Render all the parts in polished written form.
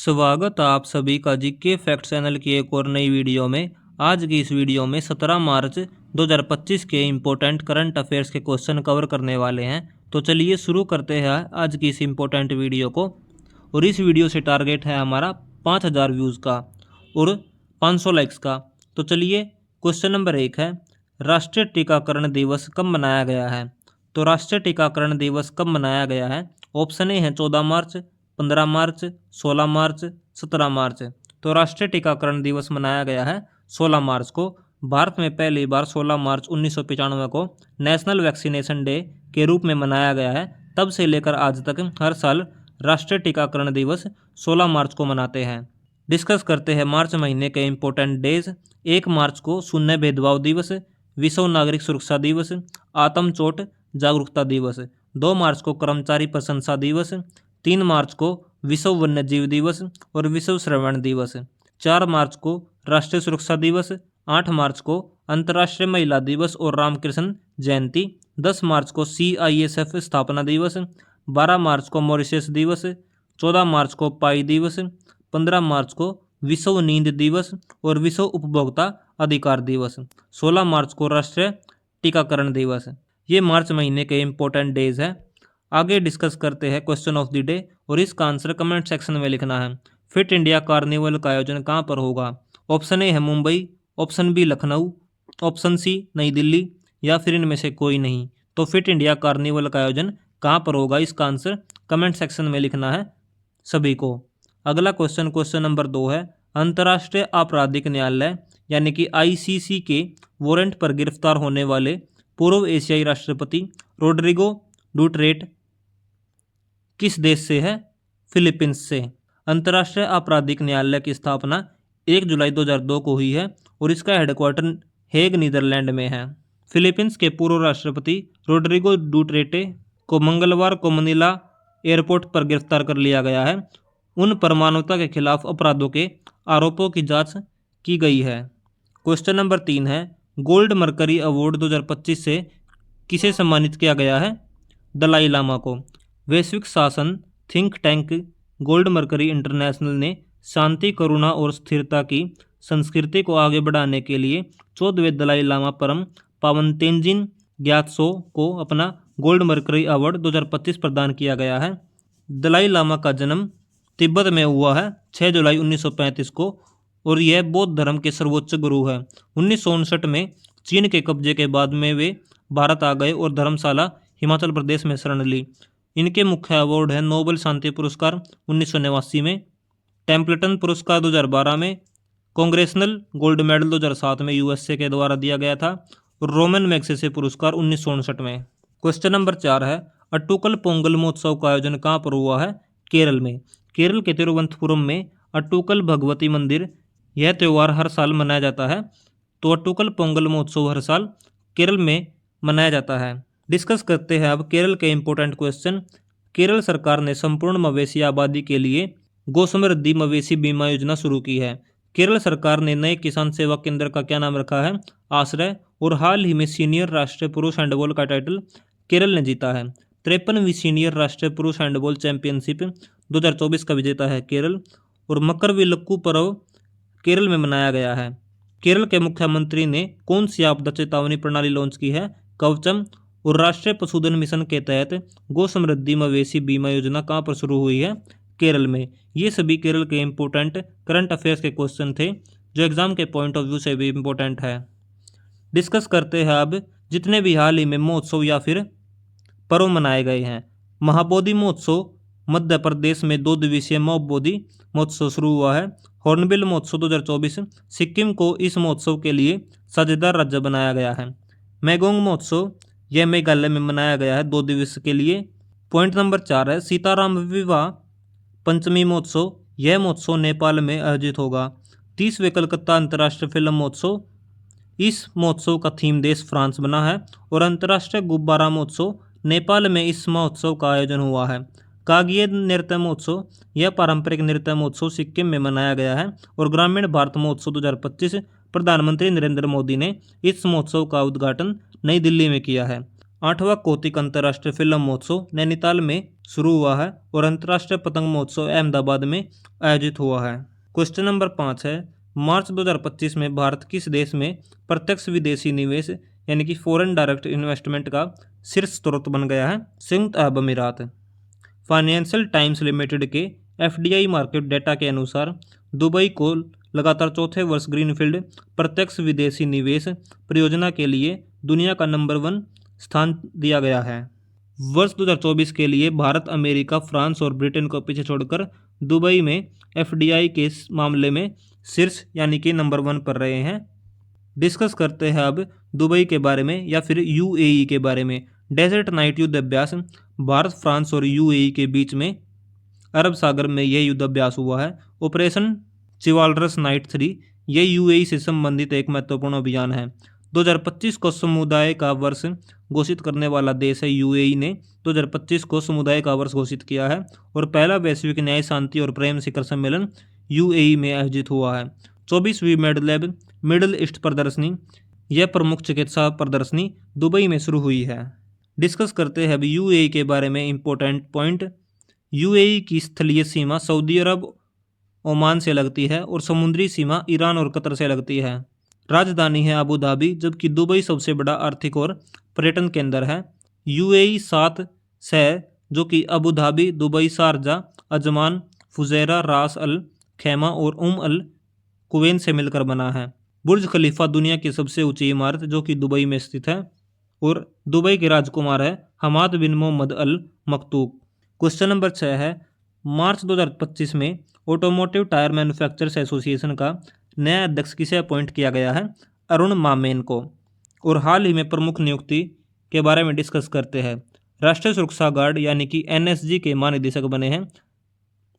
स्वागत है आप सभी का जीके फैक्ट चैनल की एक और नई वीडियो में। आज की इस वीडियो में 17 मार्च 2025 के इम्पोर्टेंट करंट अफेयर्स के क्वेश्चन कवर करने वाले हैं। तो चलिए शुरू करते हैं आज की इस इम्पोर्टेंट वीडियो को। और इस वीडियो से टारगेट है हमारा 5000 व्यूज़ का और 500 लाइक्स का। तो चलिए क्वेश्चन नंबर 1 है, राष्ट्रीय टीकाकरण दिवस कब मनाया गया है? तो राष्ट्रीय टीकाकरण दिवस कब मनाया गया है? ऑप्शन ए है 14 मार्च, 15 मार्च, 16 मार्च, 17 मार्च। तो राष्ट्रीय टीकाकरण दिवस मनाया गया है 16 मार्च को। भारत में पहली बार 16 मार्च 1995 को नेशनल वैक्सीनेशन डे के रूप में मनाया गया है। तब से लेकर आज तक हर साल राष्ट्रीय टीकाकरण दिवस 16 मार्च को मनाते हैं। डिस्कस करते हैं मार्च महीने के इम्पोर्टेंट डेज। 1 मार्च को शून्य भेदभाव दिवस, विश्व नागरिक सुरक्षा दिवस, आत्म चोट जागरूकता दिवस। 2 मार्च को कर्मचारी प्रशंसा दिवस, 3 मार्च को विश्व वन्यजीव दिवस और विश्व श्रवण दिवस। 4 मार्च को राष्ट्रीय सुरक्षा दिवस, 8 मार्च को अंतर्राष्ट्रीय महिला दिवस और रामकृष्ण जयंती। 10 मार्च को CISF स्थापना दिवस, 12 मार्च को मॉरिशस दिवस, 14 मार्च को पाई दिवस, 15 मार्च को विश्व नींद दिवस और विश्व उपभोक्ता अधिकार दिवस, 16 मार्च को राष्ट्रीय टीकाकरण दिवस। ये मार्च महीने के इम्पोर्टेंट डेज हैं। आगे डिस्कस करते हैं क्वेश्चन ऑफ द डे और इसका आंसर कमेंट सेक्शन में लिखना है। फिट इंडिया कार्निवल का आयोजन कहाँ पर होगा? ऑप्शन ए है Mumbai, option B Lucknow, option C New Delhi या फिर इनमें से कोई नहीं। तो फिट इंडिया कार्निवल का आयोजन कहाँ पर होगा, इसका आंसर कमेंट सेक्शन में लिखना है सभी को। अगला क्वेश्चन नंबर 2 है, अंतर्राष्ट्रीय आपराधिक न्यायालय यानी कि ICC के वारंट पर गिरफ्तार होने वाले पूर्व एशियाई राष्ट्रपति रोड्रिगो डुटरेट किस देश से है? फिलीपींस से। अंतर्राष्ट्रीय आपराधिक न्यायालय की स्थापना 1 जुलाई 2002 को हुई है और इसका हेडक्वार्टर हेग नीदरलैंड में है। फिलीपींस के पूर्व राष्ट्रपति रोड्रिगो डुटरेटे को मंगलवार को मनीला एयरपोर्ट पर गिरफ्तार कर लिया गया है। उन पर मानवता के खिलाफ अपराधों के आरोपों की जांच की गई है। क्वेश्चन नंबर 3 है, गोल्ड मरकरी अवार्ड 2025 से किसे सम्मानित किया गया है? दलाई लामा को। वैश्विक शासन think tank gold mercury international ने शांति, करुणा और स्थिरता की संस्कृति को आगे बढ़ाने के लिए 14वें दलाई लामा परम पावन तेंजिन ग्यात्सो को अपना गोल्ड मरकरी अवार्ड 2025 प्रदान किया गया है। दलाई लामा का जन्म तिब्बत में हुआ है 6 जुलाई 1935 को और यह बौद्ध धर्म के सर्वोच्च गुरु है। 1959 में चीन के कब्जे के बाद में वे भारत आ गए और धर्मशाला हिमाचल प्रदेश में शरण ली। इनके मुख्य अवार्ड है नोबेल शांति पुरस्कार 1989 में, टेम्पल्टन पुरस्कार 2012 में, कांग्रेसनल गोल्ड मेडल 2007 में USA के द्वारा दिया गया था और रोमन मैग्सेसे पुरस्कार 1959 में। क्वेश्चन नंबर 4 है, अट्टुकल पोंगल महोत्सव का आयोजन कहाँ पर हुआ है? केरल में। केरल के तिरुवनंतपुरम में अट्टुकल भगवती मंदिर यह त्यौहार हर साल मनाया जाता है। तो अट्टुकल पोंगल महोत्सव हर साल केरल में मनाया जाता है। डिस्कस करते हैं अब केरल के इम्पोर्टेंट क्वेश्चन। केरल सरकार ने संपूर्ण मवेशी आबादी के लिए गो समृद्धि मवेशी बीमा योजना शुरू की है। केरल सरकार ने नए किसान सेवा केंद्र का क्या नाम रखा है? आश्रय। और हाल ही में सीनियर राष्ट्रीय पुरुष हैंडबॉल का टाइटल केरल ने जीता है। 53वीं सीनियर राष्ट्रीय पुरुष हैंडबॉल चैंपियनशिप 2024 का विजेता है केरल। और मकरविलक्कू पर्व केरल में मनाया गया है। केरल के मुख्यमंत्री ने कौन सी आपदा चेतावनी प्रणाली लॉन्च की है? कवचम। और राष्ट्रीय पशुधन मिशन के तहत गो समृद्धि मवेशी बीमा योजना कहाँ पर शुरू हुई है? केरल में। ये सभी केरल के इम्पोर्टेंट करंट अफेयर्स के क्वेश्चन थे जो एग्जाम के पॉइंट ऑफ व्यू से भी इम्पोर्टेंट है। डिस्कस करते हैं अब जितने भी हाल ही में महोत्सव या फिर पर्व मनाए गए हैं। महाबोधि महोत्सव मध्य प्रदेश में 2 दिवसीय महाबोधि महोत्सव शुरू हुआ है। हॉर्नबिल महोत्सव 2024 सिक्किम को इस महोत्सव के लिए साझेदार राज्य बनाया गया है। मैगोंग महोत्सव यह मेघालय में मनाया गया है 2 दिवस के लिए। पॉइंट नंबर 4 है, सीताराम विवाह पंचमी महोत्सव यह महोत्सव नेपाल में आयोजित होगा। 30वें कलकत्ता अंतर्राष्ट्रीय फिल्म महोत्सव, इस महोत्सव का थीम देश फ्रांस बना है। और अंतर्राष्ट्रीय गुब्बारा महोत्सव नेपाल में इस महोत्सव का आयोजन हुआ है। कागिये नृत्य महोत्सव यह पारंपरिक नृत्य महोत्सव सिक्किम में मनाया गया है। और ग्रामीण भारत महोत्सव 2025 प्रधानमंत्री नरेंद्र मोदी ने इस महोत्सव का उद्घाटन नई दिल्ली में किया है। 8वां कौतिक अंतर्राष्ट्रीय फिल्म महोत्सव नैनीताल में शुरू हुआ है और अंतर्राष्ट्रीय पतंग महोत्सव अहमदाबाद में आयोजित हुआ है। क्वेश्चन नंबर 5 है, मार्च 2025 में भारत किस देश में प्रत्यक्ष विदेशी निवेश यानी कि फॉरेन डायरेक्ट इन्वेस्टमेंट का शीर्ष स्रोत बन गया है? संयुक्त अरब अमीरात। फाइनेंशियल टाइम्स लिमिटेड के FDI मार्केट डेटा के अनुसार दुबई को लगातार चौथे वर्ष ग्रीनफील्ड प्रत्यक्ष विदेशी निवेश परियोजना के लिए दुनिया का नंबर 1 स्थान दिया गया है। वर्ष 2024 के लिए भारत, अमेरिका, फ्रांस और ब्रिटेन को पीछे छोड़कर दुबई में FDI के मामले में शीर्ष यानी कि नंबर 1 पर रहे हैं। डिस्कस करते हैं अब दुबई के बारे में या फिर UAE के बारे में। डेजर्ट नाइट युद्ध अभ्यास भारत, फ्रांस और UAE के बीच में अरब सागर में यह युद्ध अभ्यास हुआ है। ऑपरेशन चिवालरस नाइट 3 यह UAE से संबंधित एक महत्वपूर्ण अभियान है। 2025 को समुदाय का वर्ष घोषित करने वाला देश है UAE ने 2025 को समुदाय का वर्ष घोषित किया है और पहला वैश्विक न्याय, शांति और प्रेम शिखर सम्मेलन UAE में आयोजित हुआ है। 24वीं मेडलैब मिडल ईस्ट प्रदर्शनी, यह प्रमुख चिकित्सा प्रदर्शनी दुबई में शुरू हुई है। डिस्कस करते हैं अब UAE के बारे में इंपॉर्टेंट पॉइंट। UAE की स्थलीय सीमा सऊदी अरब, ओमान से लगती है और समुद्री सीमा ईरान और कतर से लगती है। राजधानी है अबू धाबी, जबकि दुबई सबसे बड़ा आर्थिक और पर्यटन केंद्र है। UAE 7 शहर जो कि Abu Dhabi, Dubai, Sharjah, Ajman, Fujairah, रास अल खैमा और अल कुवैन से मिलकर बना है। बुर्ज खलीफा दुनिया की सबसे ऊंची इमारत जो कि दुबई में स्थित है और दुबई के राजकुमार है हमाद बिन मोहम्मद अल मकतूब। क्वेश्चन नंबर 6 है, मार्च 2025 में ऑटोमोटिव टायर मैन्युफैक्चरर्स एसोसिएशन का नया अध्यक्ष किसे अपॉइंट किया गया है? अरुण मामेन को। और हाल ही में प्रमुख नियुक्ति के बारे में डिस्कस करते हैं। राष्ट्रीय सुरक्षा गार्ड यानी कि NSG के महानिदेशक बने हैं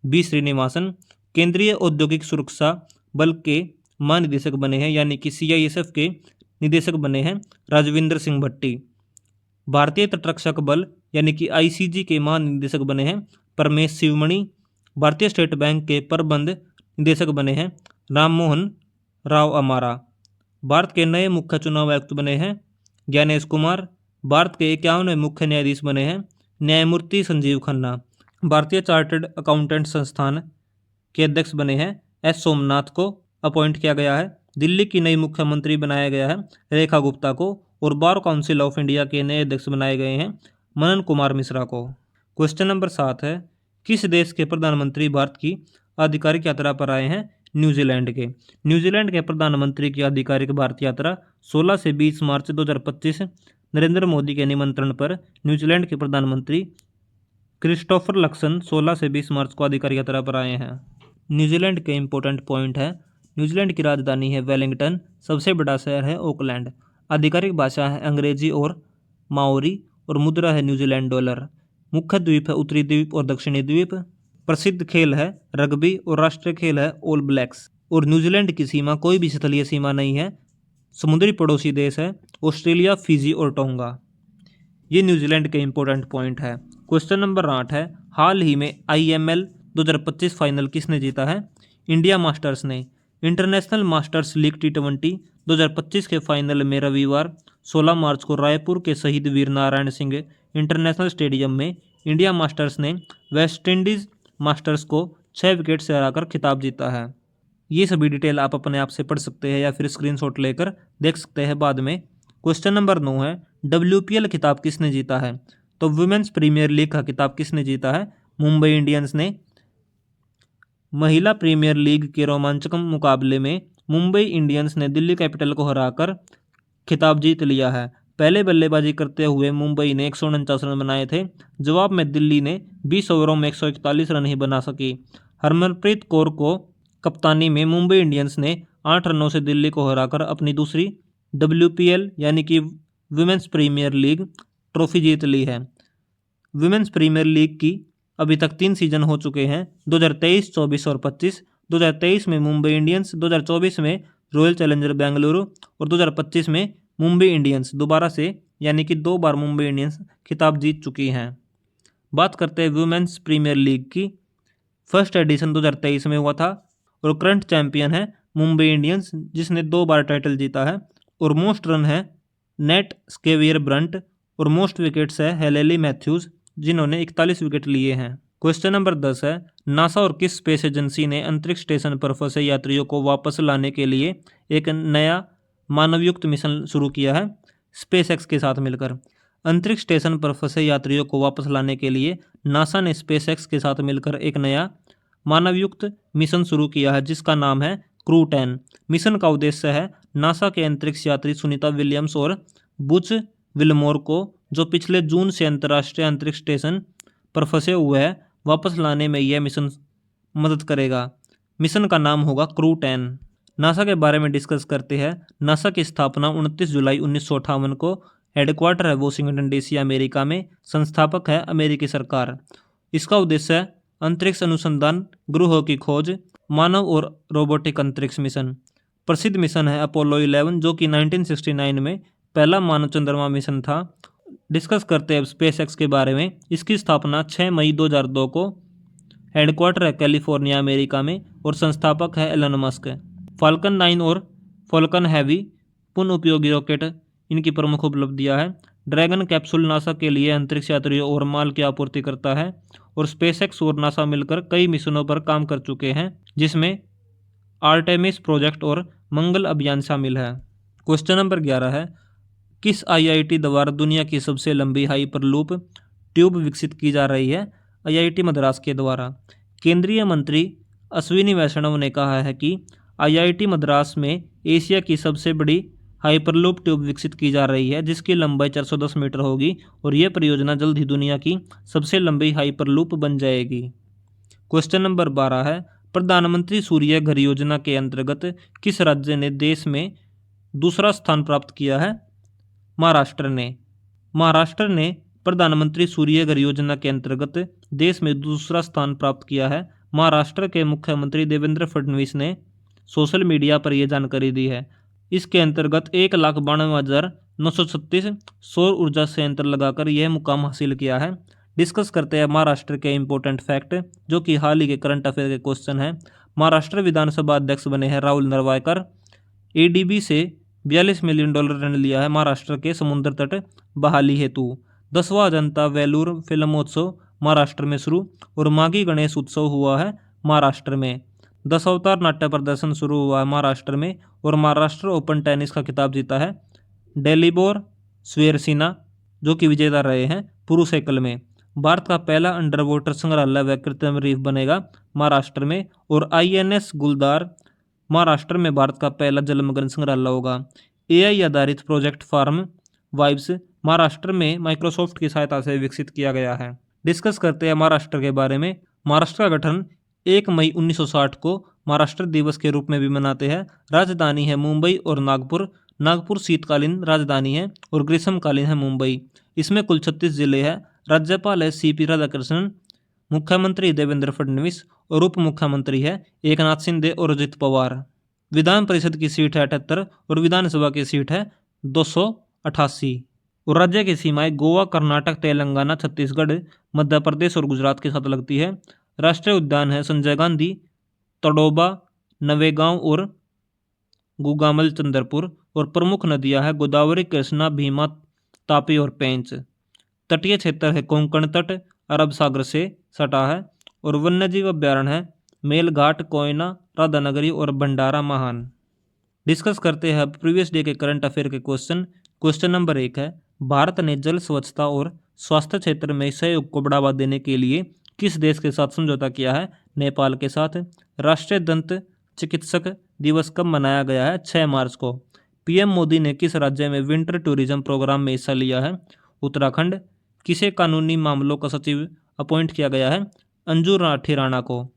B श्रीनिवासन। केंद्रीय औद्योगिक सुरक्षा बल के महानिदेशक बने हैं यानी कि CISF के निदेशक बने हैं राजविंदर सिंह भट्टी। भारतीय तटरक्षक बल यानी कि ICG के महानिदेशक बने हैं परमेश शिवमणि। भारतीय स्टेट बैंक के प्रबंध निदेशक बने हैं राम मोहन राव अमारा। भारत के नए मुख्य चुनाव आयुक्त बने हैं ज्ञानेश कुमार। भारत के 51वें मुख्य न्यायाधीश बने हैं न्यायमूर्ति संजीव खन्ना। भारतीय चार्टर्ड अकाउंटेंट संस्थान के अध्यक्ष बने हैं S सोमनाथ को अपॉइंट किया गया है। दिल्ली की नई मुख्यमंत्री बनाया गया है रेखा गुप्ता को और बार काउंसिल ऑफ इंडिया के नए अध्यक्ष बनाए गए हैं मनन कुमार मिश्रा को। क्वेश्चन नंबर 7 है, किस देश के प्रधानमंत्री भारत की आधिकारिक यात्रा पर आए हैं? न्यूजीलैंड के। न्यूजीलैंड के प्रधानमंत्री की आधिकारिक भारत यात्रा 16 से 20 मार्च 2025 नरेंद्र मोदी के निमंत्रण पर न्यूजीलैंड के प्रधानमंत्री क्रिस्टोफर लक्सन 16 से 20 मार्च को आधिकारिक यात्रा पर आए हैं। न्यूजीलैंड के इंपॉर्टेंट पॉइंट है, न्यूजीलैंड की राजधानी है वेलिंगटन, सबसे बड़ा शहर है ऑकलैंड, आधिकारिक भाषा है अंग्रेजी और माओरी और मुद्रा है न्यूजीलैंड डॉलर। मुख्य द्वीप है उत्तरी द्वीप और दक्षिणी द्वीप। प्रसिद्ध खेल है रग्बी और राष्ट्रीय खेल है ऑल ब्लैक्स। और न्यूजीलैंड की सीमा कोई भी स्थलीय सीमा नहीं है। समुद्री पड़ोसी देश है ऑस्ट्रेलिया, फिजी और टोंगा। ये न्यूजीलैंड के इंपॉर्टेंट पॉइंट है। क्वेश्चन नंबर 8 है, हाल ही में IML 2025 फाइनल किसने जीता है? इंडिया मास्टर्स ने। इंटरनेशनल मास्टर्स लीग T20 2025 के फाइनल में रविवार 16 मार्च को रायपुर के शहीद वीर नारायण सिंह इंटरनेशनल स्टेडियम में इंडिया मास्टर्स ने वेस्टइंडीज मास्टर्स को 6 विकेट से हराकर खिताब जीता है। ये सभी डिटेल आप अपने आप से पढ़ सकते हैं या फिर स्क्रीनशॉट लेकर देख सकते हैं बाद में। क्वेश्चन नंबर 9 है, WPL खिताब किसने जीता है? तो वुमेन्स प्रीमियर लीग का खिताब किसने जीता है? मुंबई इंडियंस ने। महिला प्रीमियर लीग के रोमांचक मुकाबले में मुंबई इंडियंस ने दिल्ली कैपिटल को हराकर खिताब जीत लिया है। पहले बल्लेबाजी करते हुए मुंबई ने 149 रन बनाए थे। जवाब में दिल्ली ने 20 ओवरों में 141 रन ही बना सकी। हरमनप्रीत कौर को कप्तानी में मुंबई इंडियंस ने 8 रनों से दिल्ली को हराकर अपनी दूसरी WPL यानी कि वुमेन्स प्रीमियर लीग ट्रॉफी जीत ली है। वुमेन्स प्रीमियर लीग की अभी तक 3 सीजन हो चुके हैं, 2023, 24 और 25। 2023 में मुंबई इंडियंस, 2024 में रॉयल चैलेंजर बेंगलुरु और 2025 में मुंबई इंडियंस दोबारा से यानी कि 2 बार मुंबई इंडियंस खिताब जीत चुकी हैं। बात करते हैं वुमेन्स प्रीमियर लीग की। फर्स्ट एडिशन 2023 में हुआ था और करंट चैंपियन है मुंबई इंडियंस जिसने 2 बार टाइटल जीता है और मोस्ट रन है नेट स्केवियर ब्रंट और मोस्ट विकेट्स है हेलेली मैथ्यूज जिन्होंने 41 विकेट लिए हैं। क्वेश्चन नंबर 10 है नासा और किस स्पेस एजेंसी ने अंतरिक्ष स्टेशन पर फंसे यात्रियों को वापस लाने के लिए एक नया मानवयुक्त मिशन शुरू किया है? स्पेस एक्स के साथ मिलकर। अंतरिक्ष स्टेशन पर फंसे यात्रियों को वापस लाने के लिए नासा ने स्पेस एक्स के साथ मिलकर एक नया मानवयुक्त मिशन शुरू किया है जिसका नाम है क्रू 10। मिशन का उद्देश्य है नासा के अंतरिक्ष यात्री सुनीता विलियम्स और बुच विलमोर को जो पिछले जून से अंतर्राष्ट्रीय अंतरिक्ष स्टेशन पर फंसे हुए हैं वापस लाने में यह मिशन मदद करेगा। मिशन का नाम होगा क्रू 10। नासा के बारे में डिस्कस करते हैं। नासा की स्थापना 29 जुलाई 1958 को, हेडक्वार्टर है वॉशिंगटन डीसी अमेरिका में, संस्थापक है अमेरिकी सरकार। इसका उद्देश्य है अंतरिक्ष अनुसंधान, ग्रहों की खोज, मानव और रोबोटिक अंतरिक्ष मिशन। प्रसिद्ध मिशन है अपोलो 11 जो कि 1969 में पहला मानव चंद्रमा मिशन था। डिस्कस करते हैं स्पेस एक्स के बारे में। इसकी स्थापना 6 मई 2002 को, हेडक्वार्टर है कैलिफोर्निया अमेरिका में और संस्थापक है एलन मस्क। फाल्कन 9 और फाल्कन हैवी पुनः उपयोगी रॉकेट इनकी प्रमुख उपलब्धियां है। ड्रैगन कैप्सूल नासा के लिए अंतरिक्ष यात्रियों और माल की आपूर्ति करता है और स्पेसएक्स और नासा मिलकर कई मिशनों पर काम कर चुके हैं जिसमें आर्टेमिस प्रोजेक्ट और मंगल अभियान शामिल है। क्वेश्चन नंबर 11 है किस आईआईटी द्वारा दुनिया की सबसे लंबी हाइपरलूप ट्यूब विकसित की जा रही है? आईआईटी मद्रास के द्वारा। केंद्रीय मंत्री अश्विनी वैष्णव ने कहा है कि आईआईटी मद्रास में एशिया की सबसे बड़ी हाइपरलूप ट्यूब विकसित की जा रही है जिसकी लंबाई 410 मीटर होगी और यह परियोजना जल्द ही दुनिया की सबसे लंबी हाइपरलूप बन जाएगी। क्वेश्चन नंबर 12 है प्रधानमंत्री सूर्य घर योजना के अंतर्गत किस राज्य ने देश में दूसरा स्थान प्राप्त किया है? महाराष्ट्र ने। महाराष्ट्र ने प्रधानमंत्री सूर्य घर योजना के अंतर्गत देश में दूसरा स्थान प्राप्त किया है। महाराष्ट्र के मुख्यमंत्री देवेंद्र फडणवीस ने सोशल मीडिया पर यह जानकारी दी है। इसके अंतर्गत 1,92,936 सौर ऊर्जा संयंत्र लगाकर यह मुकाम हासिल किया है। डिस्कस करते हैं महाराष्ट्र के इंपॉर्टेंट फैक्ट जो कि हाल ही के करंट अफेयर के क्वेश्चन है। महाराष्ट्र विधानसभा अध्यक्ष बने हैं राहुल नरवायकर। एडीबी से $42 मिलियन ऋण लिया है महाराष्ट्र के समुद्र तट बहाली हेतु। 10वां अजंता वेलूर फिल्मोत्सव महाराष्ट्र में शुरू और माघी गणेश उत्सव हुआ है महाराष्ट्र में। 10 अवतार नाट्य प्रदर्शन शुरू हुआ है महाराष्ट्र में और महाराष्ट्र ओपन टेनिस का खिताब जीता है डेलिबोर स्वेरसिना जो कि विजेता रहे हैं पुरुष एकल में। भारत का पहला अंडर वाटर संग्रहालय व कृत्रिम रीफ बनेगा महाराष्ट्र में और आईएनएस गुलदार महाराष्ट्र में भारत का पहला जलमग्न संग्रहालय होगा। एआई आधारित प्रोजेक्ट फार्म वाइब्स महाराष्ट्र में माइक्रोसॉफ्ट की सहायता से विकसित किया गया है। डिस्कस करते हैं महाराष्ट्र के बारे में। महाराष्ट्र का गठन 1 मई 1960 को महाराष्ट्र दिवस के रूप में भी मनाते हैं। राजधानी है मुंबई और नागपुर। नागपुर शीतकालीन राजधानी है और ग्रीष्मकालीन है मुंबई। इसमें कुल 36 जिले हैं। राज्यपाल है सीपी राधाकृष्णन। मुख्यमंत्री देवेंद्र फडणवीस और उप मुख्यमंत्री है एकनाथ शिंदे और अजित पवार। विधान परिषद की सीट है 78 और विधानसभा की सीट है 288 और राज्य की सीमाएं गोवा, कर्नाटक, तेलंगाना, छत्तीसगढ़, मध्य प्रदेश और गुजरात के साथ लगती है। राष्ट्रीय उद्यान है संजय गांधी, तड़ोबा, नवेगांव और गुगामल चंद्रपुर और प्रमुख नदियां हैं गोदावरी, कृष्णा, भीमा, तापी और पेंच। तटीय क्षेत्र है कोंकण तट अरब सागर से सटा है और वन्यजीव अभ्यारण्य है मेलघाट, कोयना, राधानगरी और भंडारा महान। डिस्कस करते हैं प्रीवियस डे के करंट अफेयर के क्वेश्चन। क्वेश्चन नंबर 1 है भारत ने जल स्वच्छता और स्वास्थ्य क्षेत्र में सहयोग को बढ़ावा देने के लिए किस देश के साथ समझौता किया है? नेपाल के साथ। राष्ट्रीय दंत चिकित्सक दिवस कब मनाया गया है? 6 मार्च को। पीएम मोदी ने किस राज्य में विंटर टूरिज्म प्रोग्राम में हिस्सा लिया है? उत्तराखंड। किसे कानूनी मामलों का सचिव अपॉइंट किया गया है? अंजू राठी राणा को।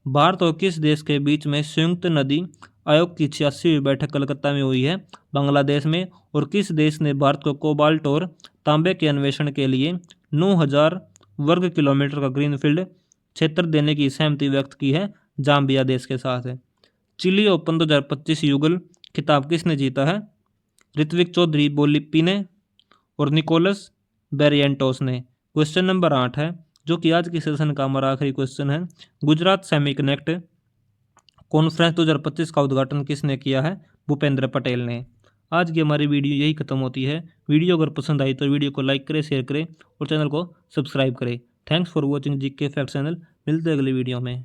भारत और किस देश के बीच में संयुक्त नदी आयोग की 86वीं बैठक कलकत्ता में हुई है? बांग्लादेश में। और किस देश ने भारत को कोबाल्ट और तांबे के अन्वेषण के लिए 9,000 वर्ग किलोमीटर का ग्रीनफील्ड क्षेत्र देने की सहमति व्यक्त की है? जाम्बिया देश के साथ है। चिली ओपन 2025 युगल खिताब किसने जीता है? ऋत्विक चौधरी बोलिप्पी ने और निकोलस बेरियंटोस ने। क्वेश्चन नंबर 8 है जो कि आज की सेशन का हमारा आखिरी क्वेश्चन है। गुजरात सेमीकनेक्ट कॉन्फ्रेंस 2025 का उद्घाटन किसने किया है? भूपेंद्र पटेल ने। आज की हमारी वीडियो यही खत्म होती है। वीडियो अगर पसंद आई तो वीडियो को लाइक करें, शेयर करें और चैनल को सब्सक्राइब करें। Thanks for watching GK fact channel. मिलते हैं अगली वीडियो में।